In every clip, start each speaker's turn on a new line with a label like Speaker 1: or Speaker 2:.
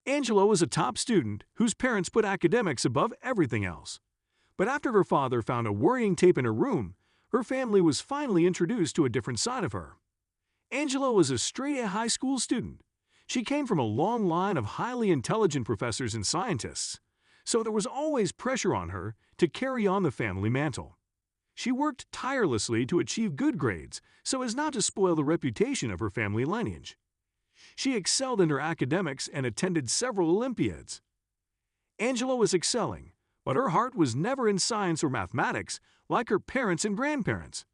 Speaker 1: Angela was a top student whose parents put academics above everything else. But after her father found a worrying tape in her room, her family was finally introduced to a different side of her. Angela was a straight-A high school student. She came from a long line of highly intelligent professors and scientists, so there was always pressure on her to carry on the family mantle. She worked tirelessly to achieve good grades so as not to spoil the reputation of her family lineage. She excelled in her academics and attended several Olympiads. Angela was excelling, but her heart was never in science or mathematics like her parents and grandparents.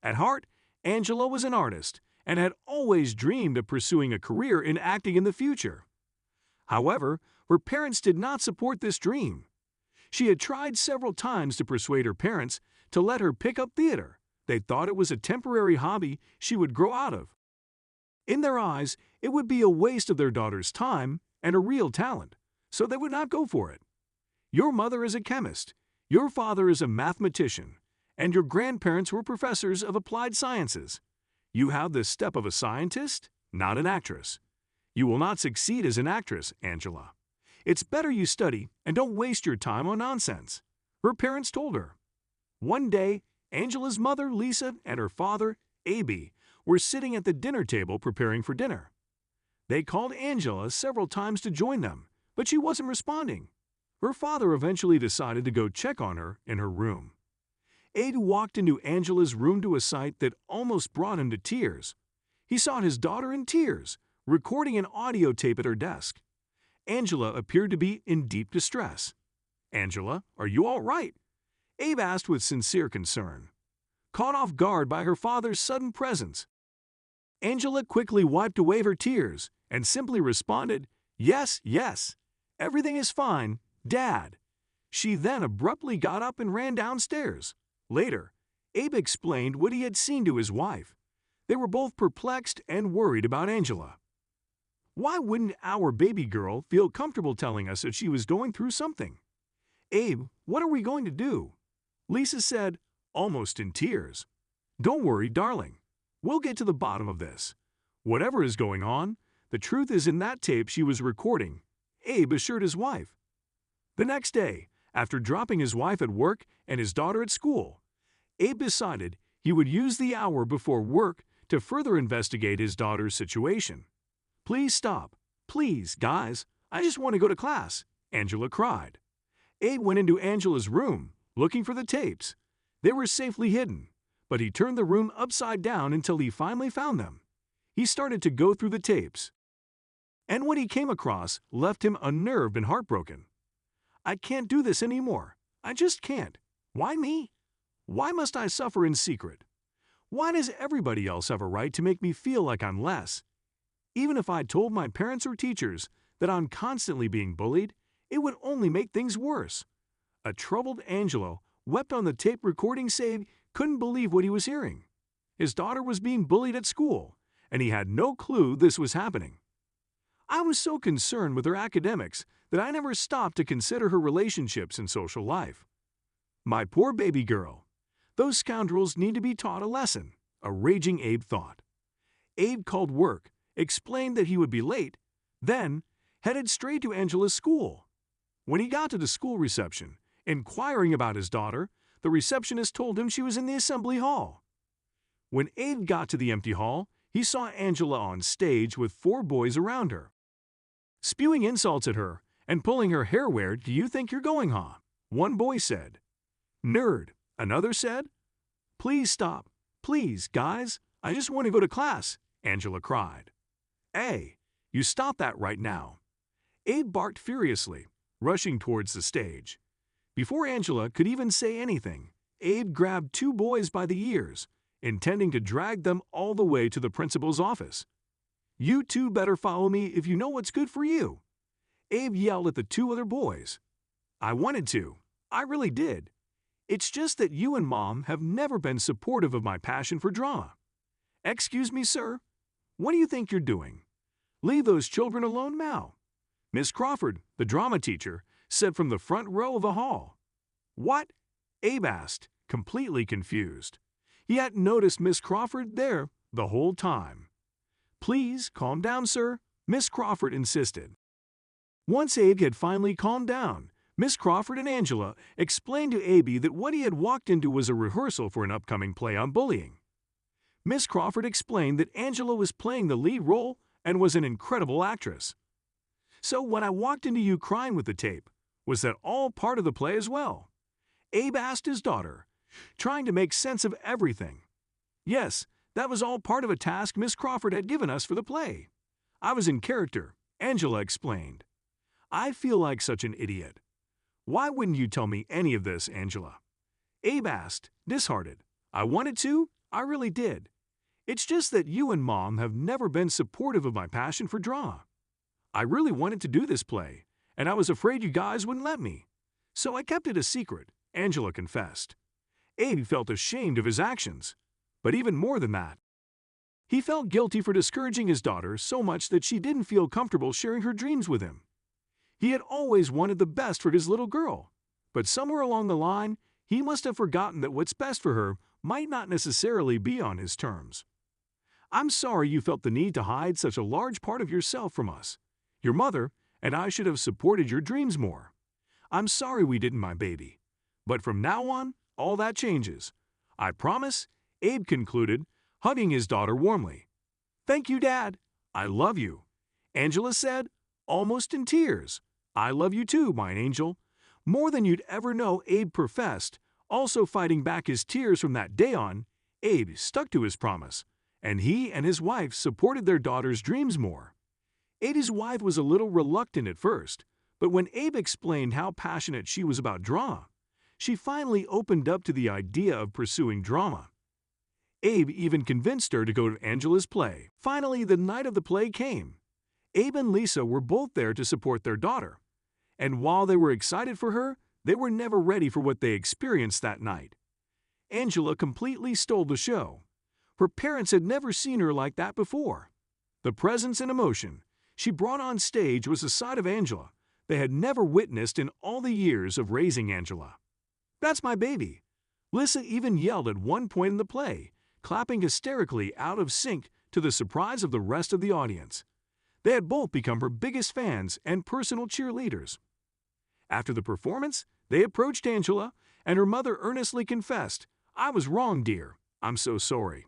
Speaker 1: At heart, Angela was an artist and had always dreamed of pursuing a career in acting in the future. However, her parents did not support this dream. She had tried several times to persuade her parents to let her pick up theater. They thought it was a temporary hobby she would grow out of. In their eyes, it would be a waste of their daughter's time and a real talent, so they would not go for it. Your mother is a chemist, your father is a mathematician, and your grandparents were professors of applied sciences. You have the step of a scientist, not an actress. You will not succeed as an actress, Angela. It's better you study and don't waste your time on nonsense, her parents told her. One day, Angela's mother, Lisa, and her father, Abe, were sitting at the dinner table preparing for dinner. They called Angela several times to join them, but she wasn't responding. Her father eventually decided to go check on her in her room. Abe walked into Angela's room to a sight that almost brought him to tears. He saw his daughter in tears, recording an audio tape at her desk. Angela appeared to be in deep distress. "Angela, are you all right?" Abe asked with sincere concern. Caught off guard by her father's sudden presence, Angela quickly wiped away her tears and simply responded, "Yes, yes, everything is fine, Dad." She then abruptly got up and ran downstairs. Later, Abe explained what he had seen to his wife. They were both perplexed and worried about Angela. Why wouldn't our baby girl feel comfortable telling us that she was going through something? "Abe, what are we going to do?" Lisa said, almost in tears. "Don't worry, darling. We'll get to the bottom of this. Whatever is going on, the truth is in that tape she was recording," Abe assured his wife. The next day, after dropping his wife at work and his daughter at school, Abe decided he would use the hour before work to further investigate his daughter's situation. "Please stop. Please, guys. I just want to go to class," Angela cried. Abe went into Angela's room, looking for the tapes. They were safely hidden, but he turned the room upside down until he finally found them. He started to go through the tapes, and what he came across left him unnerved and heartbroken. "I can't do this anymore. I just can't. Why me? Why must I suffer in secret? Why does everybody else have a right to make me feel like I'm less? Even if I told my parents or teachers that I'm constantly being bullied, it would only make things worse." A troubled Angelo wept on the tape recording saying he couldn't believe what he was hearing. His daughter was being bullied at school, and he had no clue this was happening. "I was so concerned with her academics that I never stopped to consider her relationships and social life. My poor baby girl. Those scoundrels need to be taught a lesson," a raging Abe thought. Abe called work, explained that he would be late, then headed straight to Angela's school. When he got to the school reception, inquiring about his daughter, the receptionist told him she was in the assembly hall. When Abe got to the empty hall, he saw Angela on stage with 4 boys around her, spewing insults at her and pulling her hair. "Where do you think you're going, huh?" one boy said. "Nerd," another said. "Please stop. Please, guys, I just want to go to class," Angela cried. "Hey, you stop that right now." Abe barked furiously, rushing towards the stage. Before Angela could even say anything, Abe grabbed 2 boys by the ears, intending to drag them all the way to the principal's office. "You two better follow me if you know what's good for you," Abe yelled at the 2 other boys. "I wanted to. I really did. It's just that you and Mom have never been supportive of my passion for drama." "Excuse me, sir? What do you think you're doing? Leave those children alone now," Miss Crawford, the drama teacher, said from the front row of the hall. "What?" Abe asked, completely confused. He hadn't noticed Miss Crawford there the whole time. "Please calm down, sir," Miss Crawford insisted. Once Abe had finally calmed down, Miss Crawford and Angela explained to Abe that what he had walked into was a rehearsal for an upcoming play on bullying. Miss Crawford explained that Angela was playing the lead role and was an incredible actress. So when I walked into you crying with the tape, was that all part of the play as well? Abe asked his daughter, trying to make sense of everything. Yes, that was all part of a task Miss Crawford had given us for the play. I was in character, Angela explained. I feel like such an idiot. Why wouldn't you tell me any of this, Angela? Abe asked, disheartened. I wanted to, I really did. It's just that you and Mom have never been supportive of my passion for drama. I really wanted to do this play, and I was afraid you guys wouldn't let me. So I kept it a secret, Angela confessed. Abe felt ashamed of his actions. But even more than that, he felt guilty for discouraging his daughter so much that she didn't feel comfortable sharing her dreams with him. He had always wanted the best for his little girl, but somewhere along the line, he must have forgotten that what's best for her might not necessarily be on his terms. I'm sorry you felt the need to hide such a large part of yourself from us. Your mother and I should have supported your dreams more. I'm sorry we didn't, my baby. But from now on, all that changes. I promise, Abe concluded, hugging his daughter warmly. Thank you, Dad. I love you, Angela said, almost in tears. I love you too, mine angel. More than you'd ever know, Abe professed, also fighting back his tears from that day on. Abe stuck to his promise, and he and his wife supported their daughter's dreams more. Abe's wife was a little reluctant at first, but when Abe explained how passionate she was about drama, she finally opened up to the idea of pursuing drama. Abe even convinced her to go to Angela's play. Finally, the night of the play came. Abe and Lisa were both there to support their daughter, and while they were excited for her, they were never ready for what they experienced that night. Angela completely stole the show. Her parents had never seen her like that before. The presence and emotion she brought on stage was a side of Angela they had never witnessed in all the years of raising Angela. That's my baby. Lisa even yelled at one point in the play, clapping hysterically out of sync to the surprise of the rest of the audience. They had both become her biggest fans and personal cheerleaders. After the performance, they approached Angela, and her mother earnestly confessed, I was wrong, dear. I'm so sorry.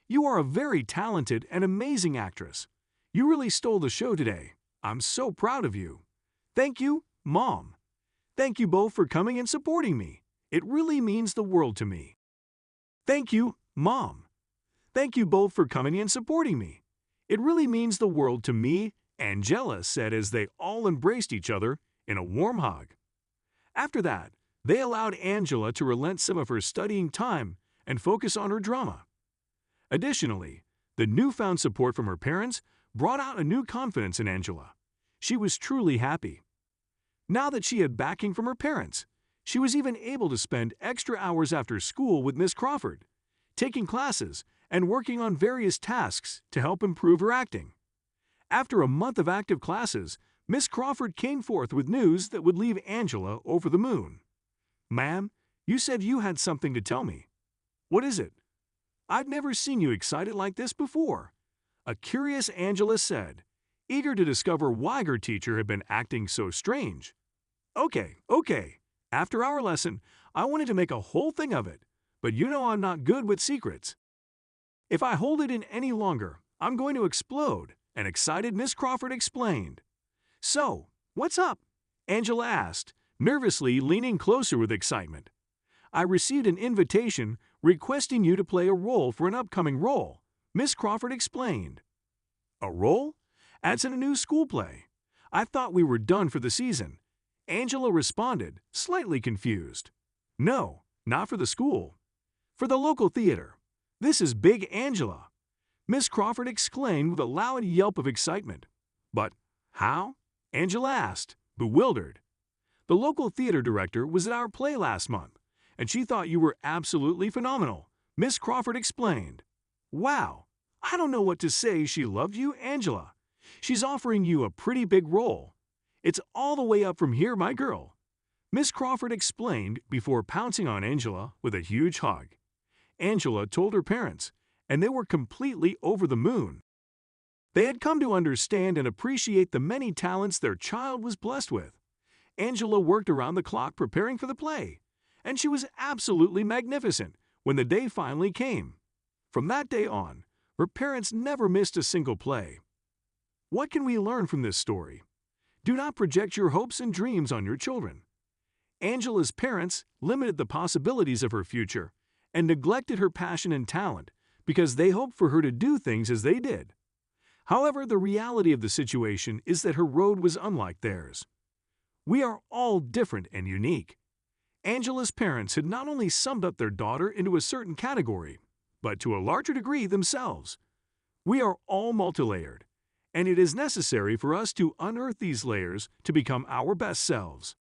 Speaker 1: You are a very talented and amazing actress. You really stole the show today. I'm so proud of you. Thank you, Mom. Thank you both for coming and supporting me. It really means the world to me. Thank you, Mom. Thank you both for coming and supporting me. It really means the world to me, Angela said as they all embraced each other in a warm hug. After that, they allowed Angela to relent some of her studying time and focus on her drama. Additionally, the newfound support from her parents brought out a new confidence in Angela. She was truly happy. Now that she had backing from her parents, she was even able to spend extra hours after school with Miss Crawford, taking classes and working on various tasks to help improve her acting. After a month of active classes, Miss Crawford came forth with news that would leave Angela over the moon. Ma'am, you said you had something to tell me. What is it? I'd never seen you excited like this before, a curious Angela said, eager to discover why her teacher had been acting so strange. Okay. After our lesson, I wanted to make a whole thing of it, but you know I'm not good with secrets. If I hold it in any longer, I'm going to explode, an excited Miss Crawford explained. So, what's up? Angela asked, nervously leaning closer with excitement. I received an invitation requesting you to play a role for an upcoming role, Miss Crawford explained. A role? That's in a new school play. I thought we were done for the season. Angela responded, slightly confused. No, not for the school. For the local theater. This is big, Angela. Miss Crawford exclaimed with a loud yelp of excitement. But how? Angela asked, bewildered. The local theater director was at our play last month, and she thought you were absolutely phenomenal, Miss Crawford explained. Wow, I don't know what to say. She loved you, Angela. She's offering you a pretty big role. It's all the way up from here, my girl. Miss Crawford explained before pouncing on Angela with a huge hug. Angela told her parents, and they were completely over the moon. They had come to understand and appreciate the many talents their child was blessed with. Angela worked around the clock preparing for the play, and she was absolutely magnificent when the day finally came. From that day on, her parents never missed a single play. What can we learn from this story? Do not project your hopes and dreams on your children. Angela's parents limited the possibilities of her future and neglected her passion and talent because they hoped for her to do things as they did. However, the reality of the situation is that her road was unlike theirs. We are all different and unique. Angela's parents had not only summed up their daughter into a certain category, but to a larger degree themselves. We are all multilayered, and it is necessary for us to unearth these layers to become our best selves.